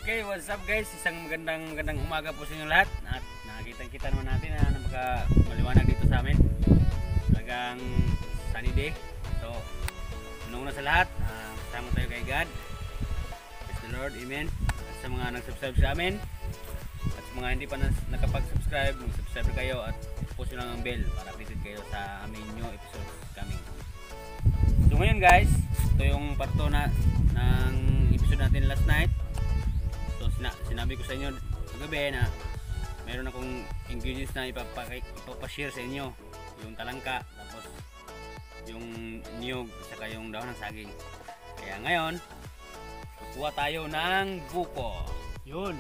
Okay, what's up guys? Isang magandang umaga po sa inyo lahat. At nakikita naman natin na maliwanag dito sa amin. Talagang sunny day. So, una sa lahat, kasama tayo kay God. Praise the Lord, Amen. At sa mga nag-subscribe sa amin, at sa mga hindi pa nakapag-subscribe, mag-subscribe kayo at post nyo lang ang bell para updated kayo sa aming new episodes coming. So ngayon guys, ito yung parto na ng episode natin last night. So sinabi ko sa inyo kagabi na mayroon akong ingredients na ipapashare sa inyo. Yung talangka, tapos yung niyog, saka yung dahon ng saging. Kaya ngayon, kukuha tayo ng buko. Yun.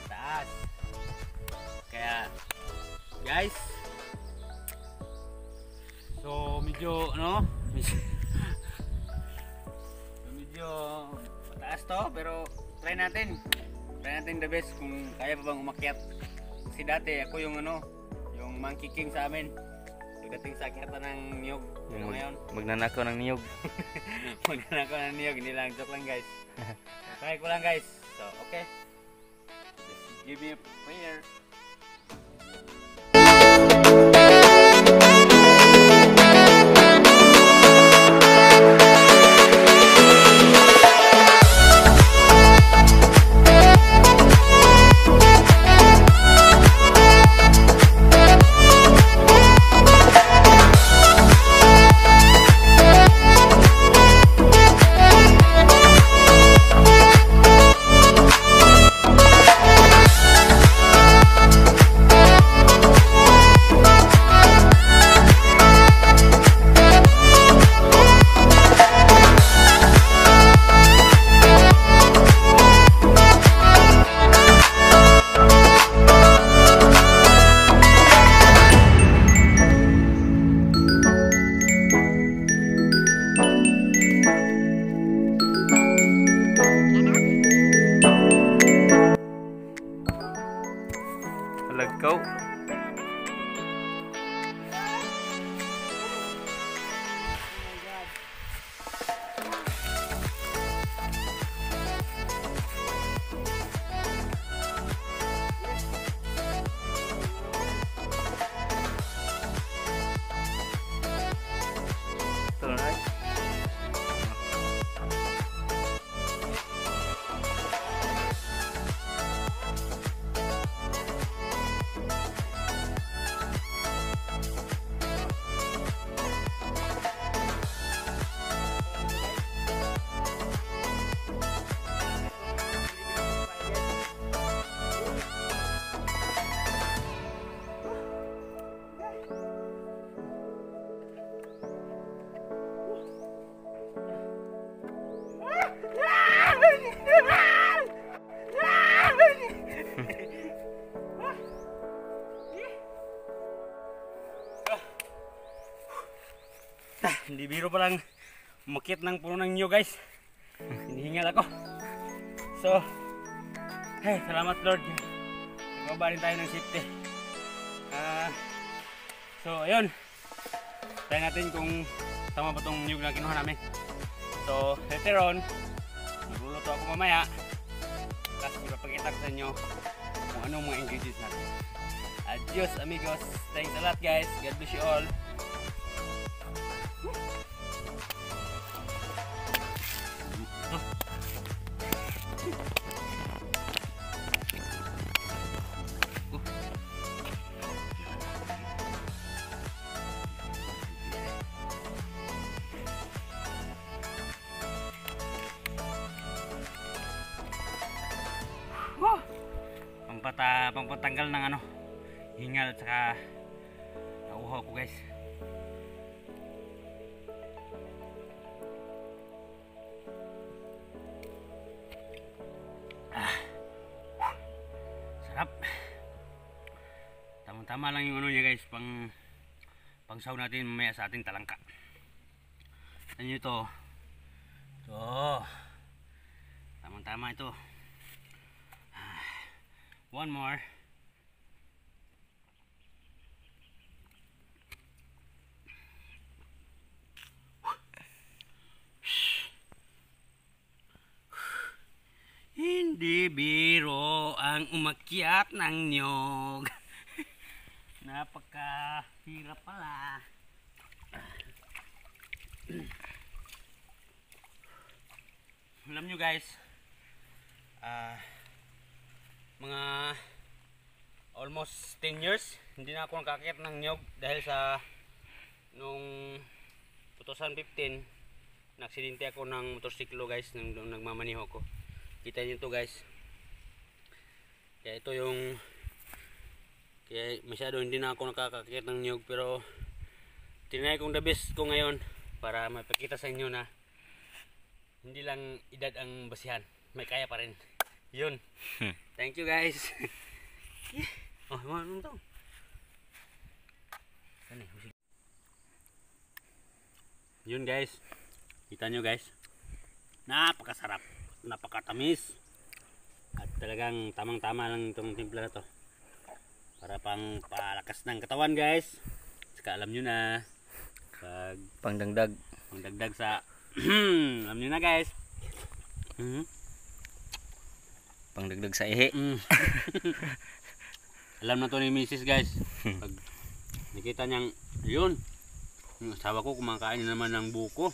Taas. Kaya guys, so medyo medyo mataas to, pero try natin the best kung kaya pa bang umakyat. Kasi dati ako yung yung monkey king sa amin. Pagdating sa akyatan ng niyog. Pero ngayon magnanakaw ng niyog. Magnanakaw ng niyog, hindi lang, joke lang guys. Try ko lang guys. So okay, just give me a prayer. Lagkaw. Hindi biro pa lang umakyat ng puno ng niyog guys. Hinihingal ako. So, hey, salamat Lord. Nagbaba rin tayo ng safety. So, ayun. Try natin kung tama ba itong niyog na kinuha namin. So, later on, magluluto ako mamaya. Tapos ipapakita ko sa inyo kung anong mga ingredients natin. Adios amigos. Thanks a lot guys. God bless you all. Pangpatanggal ng hingal at saka nagtrabaho ako guys. Sarap. Tama-tama lang yung ano niya guys, pangsaw natin mamaya sa ating talangka. Ano ito? Ito. Tama-tama ito. One more. Hindi biro ang umakyat ng niyog. Napakahirap pala. Alam nyo guys, mga almost 10 years hindi na ako nakakit ng niyog dahil sa nung 2015 naksidente ako ng motorsiklo guys nung nagmamaniho ako. Kita nyo to guys, kaya ito yung kaya masyado hindi na ako nakakakit ng niyog, pero tinry kong the best ko ngayon para mapakita sa inyo na hindi lang edad ang basihan, may kaya pa rin yun. Thank you guys. Oh, ano to? Yun guys, kita nyo guys, napakasarap, napakatamis, at talagang tamang-tama lang itong timpla na to para pang palakas ng katawan guys. Saka alam nyo na, Pangdagdag. pangdagdag sa alam nyo na guys. Pangdagdag sa ihi. Alam na to ni Mrs. guys. Pag nakita niyang yun, yung asawa ko kumakain na naman ng buko.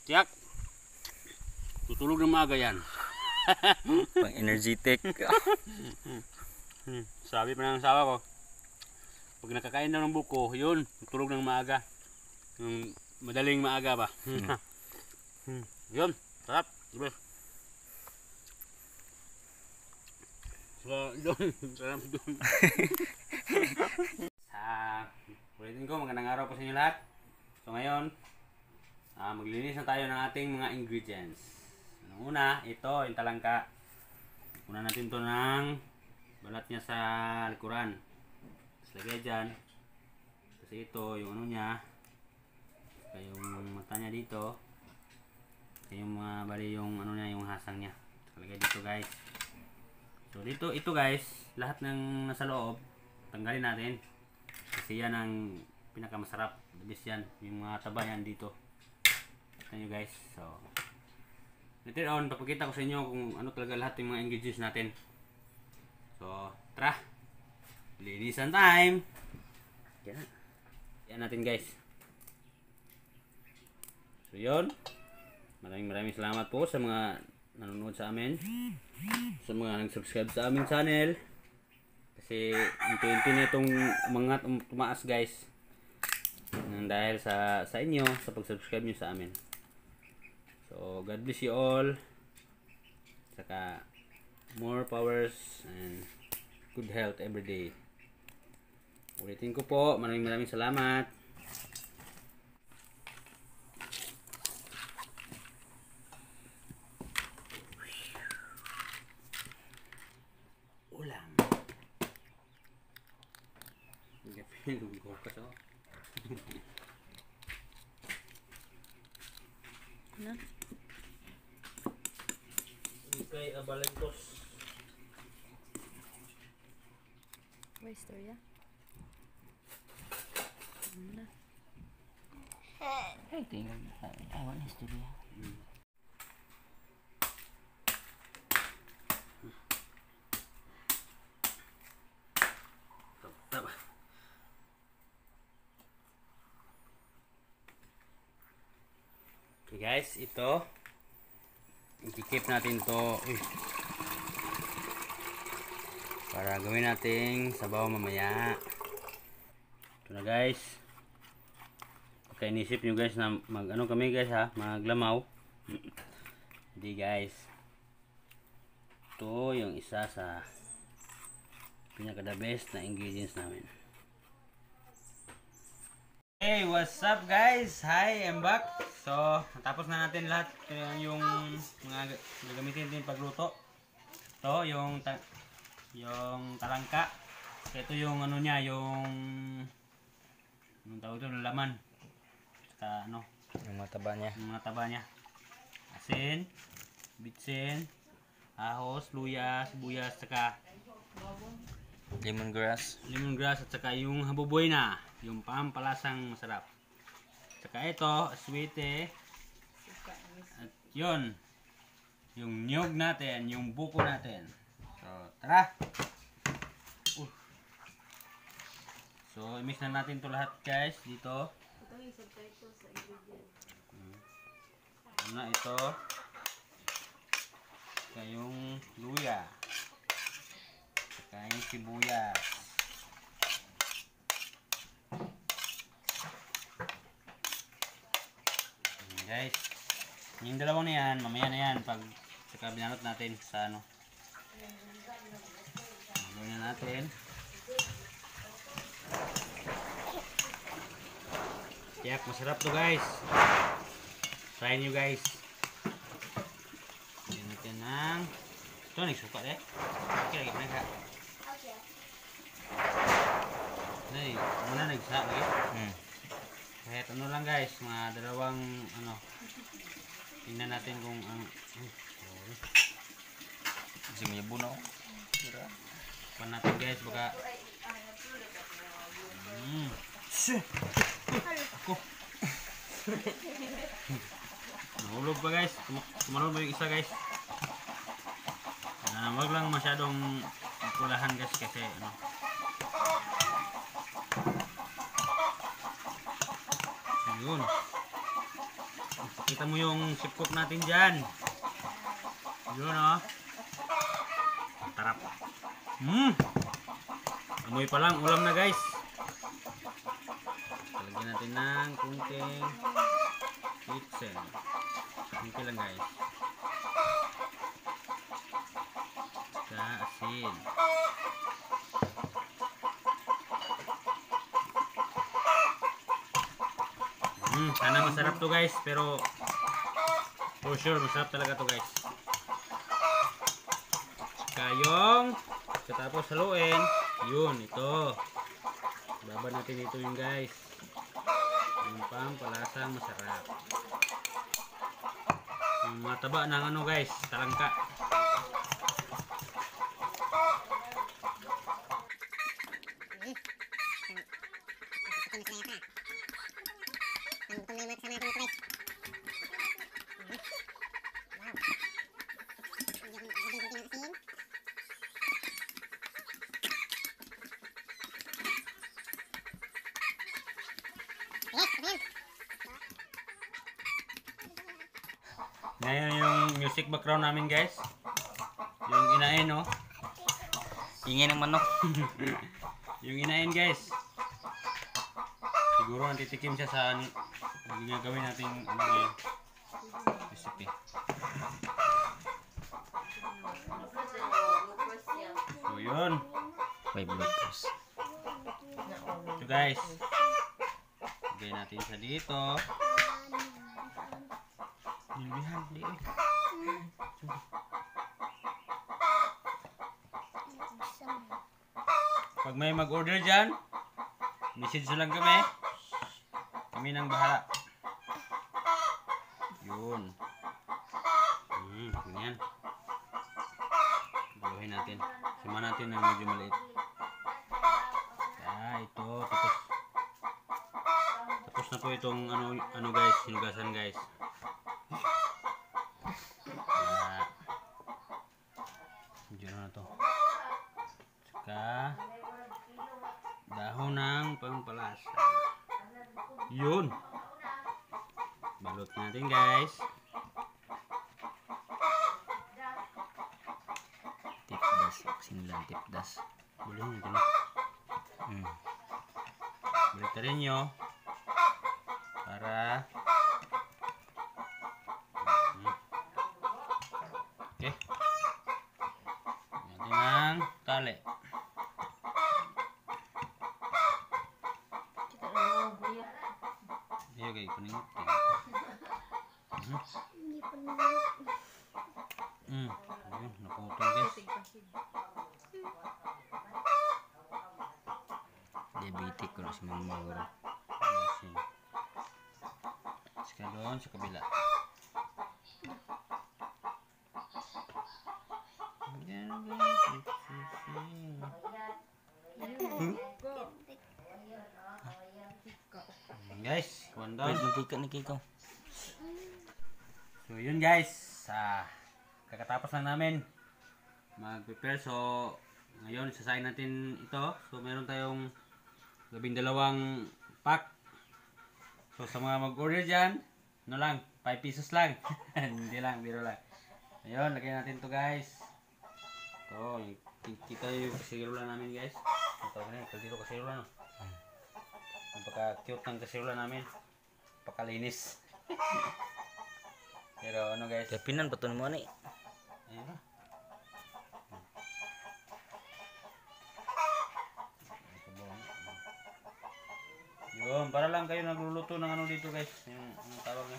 Tiyak, tutulog ng maaga yan. Pang energetic. Sabi pa ng asawa ko, pag nakakain daw ng buko, yun, tutulog ng maaga. Yung madaling maaga ba. Yun, sarap. Diba? So, doon, sarap doon. Ulitin ko, magandang araw po sa inyo lahat. So ngayon, maglinis na tayo ng ating mga ingredients. Una, ito, yung talangka. Una natin to ng balat niya sa likuran. Tapos lagay dyan. Kasi ito, yung ano niya, yung mata niya dito. Yung mga, bali yung ano niya, yung hasang niya. So, lagay dito guys. So dito, ito guys, lahat ng nasa loob, tanggalin natin. Kasi yan ang pinakamasarap. The best yan. Yung mga taba yan dito. Tignan nyo guys. So, later on, papakita ko sa inyo kung ano talaga lahat yung mga ingredients natin. So, tara! Linisan time! Yan. Yan natin guys. So, yun. Maraming salamat po sa mga nanonood sa amin. Sa mga nag-subscribe sa aming channel. Kasi unti-unti na itong umangat, tumaas guys. Dahil sa inyo, sa pag-subscribe nyo sa amin. So, God bless you all. Saka, more powers and good health every day. Ulitin ko po, maraming salamat. Ulam. Pinong ko pa to. Na? Ikay abalentos. May istorya? Na? Ay, tingnan. Awan istorya. Tama. Okay guys, ito i-keep natin to para gawin nating sabaw mamaya. Ito na guys. Okay, inisip nyo guys na ano kami guys ha, maglamaw. Hindi guys, ito yung isa sa pinaka the best na ingredients namin. Hey, what's up guys? Hi, I'm back. So, natapos na natin lahat yung mga gagamitin din pagluto. Ito, yung talangka. Ito yung ano niya, yung tawag ito, laman. Saka ano, Yung mataba niya. yung mga taba niya. Asin, bitsin, ahos, luya, sibuyas, saka Lemongrass. lemongrass at saka yung habuboy na, yung pampalasang masarap. Saka ito, aswete. At yun, yung niyog natin, yung buko natin. So, tara! So, i-mix na natin to lahat guys dito. Ano na ito? Saka yung luya. Saka yung sibuyas. Guys, yung dalawang na yan, mamaya na yan pag saka binalot natin sa ano. Gawin na natin. Tiyak, masarap to guys. Try nyo guys. Yan natin ng ito, nagsuka eh. Okay, lagi ka. Muna nagsa lagi. Kahit ano lang guys, mga dalawang ano. Tingnan natin kung ano. Kasi may buno. Pan natin guys, baka ako. Nahulog pa guys. Tumalon mo yung isa guys. Wag lang masyadong pulahan guys kasi ano. Ayun. Kita mo yung sipkok natin dyan. Yun oh. Tarap. Amoy pa lang, ulam na guys. Talagyan natin ng kunting kitchen. Kunti lang guys. Sa asin. Sana masarap to guys, pero for sure masarap talaga to guys. Kayong katapos haluin, yun ito. Baban natin ito yung guys. Yung pampalasang masarap. Yung mataba ng ano guys, talangka. Ngayon yung music background namin guys. Yung inain no. Ingin ng manok. Yung inain guys. Siguro nantitikim siya sa gagawin natin ano ngayon. Recipe. So yun. May bloopers. So guys. Lagay natin sa dito. Nilbihan, di eh. Pag may mag-order dyan, message lang kami. Kami nang bahala. Yun. Ganyan. Gawin natin. Sima natin na medyo maliit. Ito. Tapos na po itong ano guys, hinugasan guys. Medyo na to. Saka dahon ng pampalasa. Yun. Balot natin guys. Tipdas. Sinilang tipdas. Bulong natin na. Balitarin nyo. Para okay. Natin ng tali. paningot. Ayun, naputol guys. Diabetic ko si mama ko. Asin. Saka doon sa kabila. Guys, kuwan daw. Pwede magkika ni Kiko. So yun guys, kakatapos lang namin mag-prepare. So ngayon sasayin natin ito. So meron tayong 12 pack. So sa mga mag-order dyan, ano lang, 5 pesos lang. Hindi lang, biro lang. Ayun, lagyan natin to guys. Ito, kita yung kasirula namin guys. Ito na, kaldero kasirula no. Napaka-cute ng kasirula namin. Napakalinis. Pero ano guys, Kaya pinan pa to mo ni. ayun na. Yun, para lang kayo nagluluto ng ano dito guys. Yung anong tawag na?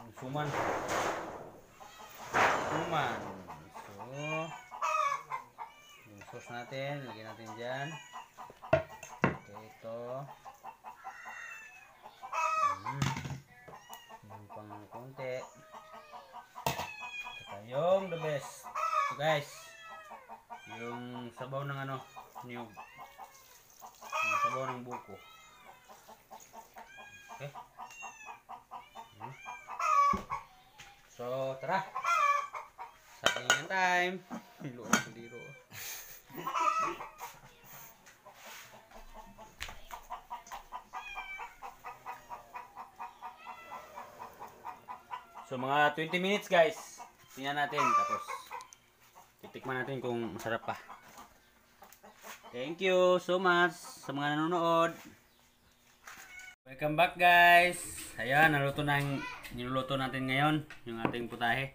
Yung suman. Suman. So, yung sauce natin, lagyan natin dyan. Okay, ito. Yung pang konti. Saka yung the best. So guys, yung sabaw ng ano, niyog. Yung sabaw ng buko. Okay. So, tara. Saging time. Luwag ng diro. So, mga 20 minutes guys. Tingnan natin. Tapos, titikman natin kung masarap pa. Thank you so much sa mga nanonood. Welcome back guys. Ayan, niluluto natin ngayon yung ating putahe.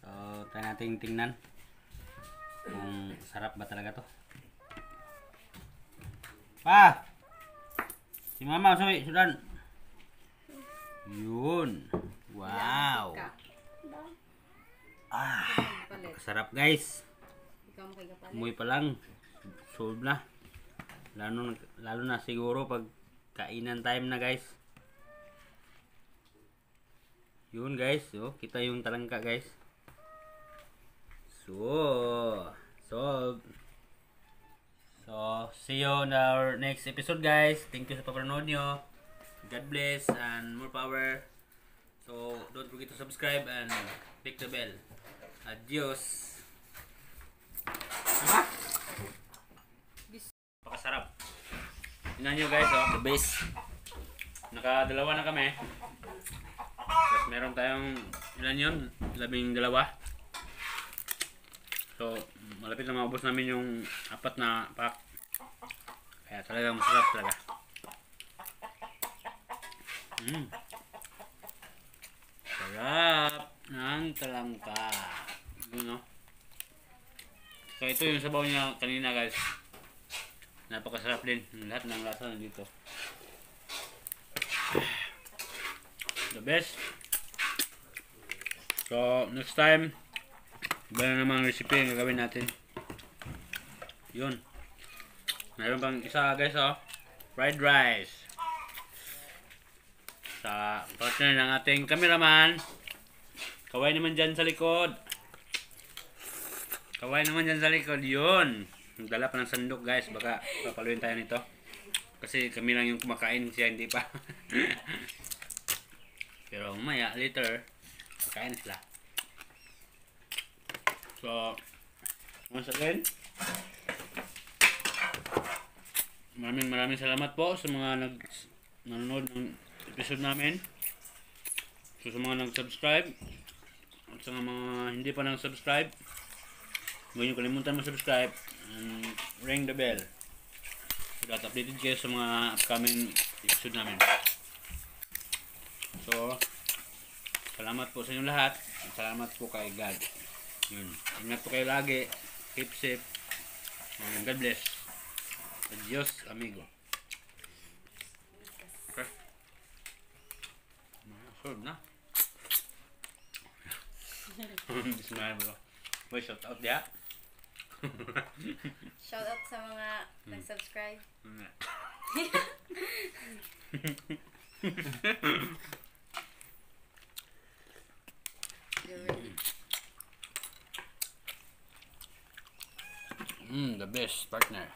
So, try natin tingnan kung sarap ba talaga to. Pa! Si mama, sabi, sudan. Yun. Wow. Sarap guys. Umuwi pa lang. Solve na. Lalo na siguro pag kainan time na guys. Yun guys, oh, kita yung talangka guys. So see you on our next episode guys. Thank you sa papanood nyo. God bless and more power. So don't forget to subscribe and click the bell. Adios. Pakasarap. Tingnan nyo guys, oh. The best. Nakadalawa na kami. Tapos meron tayong ilan yun? 12. So malapit na maubos namin yung 4 na pack. Kaya talagang masarap talaga. Sarap ng talangka. Yun, no? So ito yung sabaw niya kanina guys. Napakasarap din. Lahat ng lasa nandito. The best. So next time, iba na namang recipe ang gagawin natin. Yun. Mayroon pang isa guys, oh. Fried rice. Sa partner ng ating cameraman. Kaway naman dyan sa likod. Kaway naman dyan sa likod. Yun. Nagdala pa ng sandok guys. Baka papaluin tayo nito. Kasi kami lang yung kumakain. Siya hindi pa. Pero mamaya, later, kakain sila. So, once again, maraming salamat po sa mga nanonood ng episode namin. So, sa mga nag-subscribe at sa mga hindi pa nag-subscribe, huwag niyo kalimutan mag-subscribe and ring the bell so that updated kayo sa mga upcoming episode namin. So, salamat po sa inyong lahat. Salamat po kay God. Yun. Ingat po kayo lagi. Keep safe. And God bless. Adios, amigo. Okay. Serve na. Smile bro. Boy, shout out dia. Shout out sa mga nag-subscribe. You're ready. The best partner.